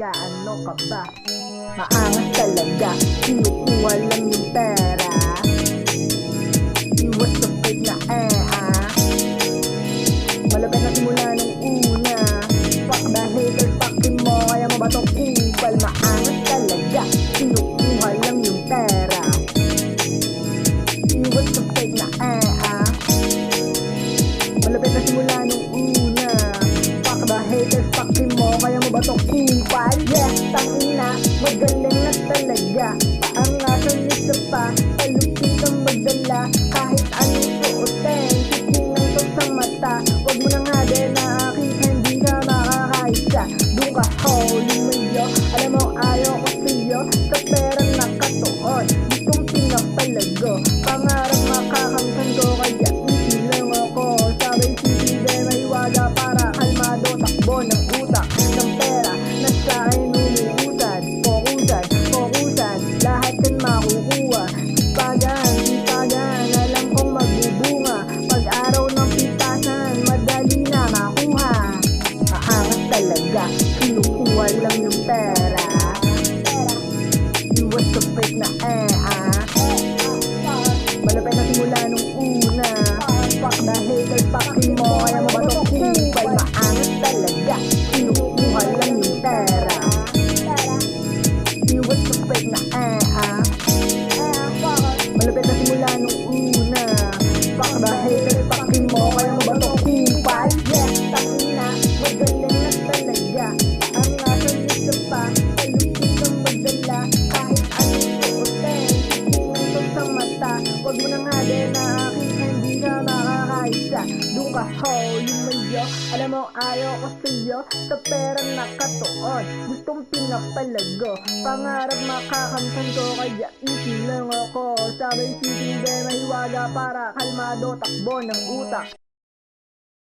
talaga, ano ka ba? Maangas talaga, kinukuha lang yung pera. Iwas sa fake na malapit na simula nung una. Fuck the haters, fucking mo, kaya mo ba tong kupal? Maangas talaga, kinukuha lang yung pera. Iwas sa fake na malapit na simula nung una. Fuck the haters, fucking mo, kaya mo ba tong kupal? Yes, tangina, magaling na talaga. Paangasan nito pa, palupit ang magdala. Kahit anong suotin, titingnan to sa mata. Huwag mo nang haden na aking hindi ka makakaisa. Doon ka holy mayo, alam mo ayaw ko sa'yo. Sa pera nakatuon, ditong pinapalago. Pangarap makakamtan ko, kaya isilang ako. Sabay sisige may waga para kalmado. Takbo ng utak, ng pera na sa akin umuusan. Fokusan, lahat yan makukuha. Sipagan, alam kong magbubunga. Pag-araw ng pitasan, madali na makuha. Maangas talaga, kinukuha lang yung pera. Iwas sa fake na malapit na simula nung una. Fuck the haters, fucking mo, kaya mo ba tong kupal? Maangas talaga, kinukuha lang yung pera. Iwas sa fake na malapit na simula nung una. Fuck the haters, fucking mo, kaya mo ba tong kupal? Yes, tangina, magaling na talaga. Ang asan nito pa, palupit ang magdala. Kahit anong suotin, titingnan to sa mata. Huwag mo nang haden na aking hindi ka makakaisa. Doon ka holy mayo, alam mo ayaw ko sa'yo. Sa pera nakatuon, gustong pinapalago. Pangarap makakamtan ko, kaya easy lang ako. Sabay sisinde may waga para kalmado. Takbo ng utak.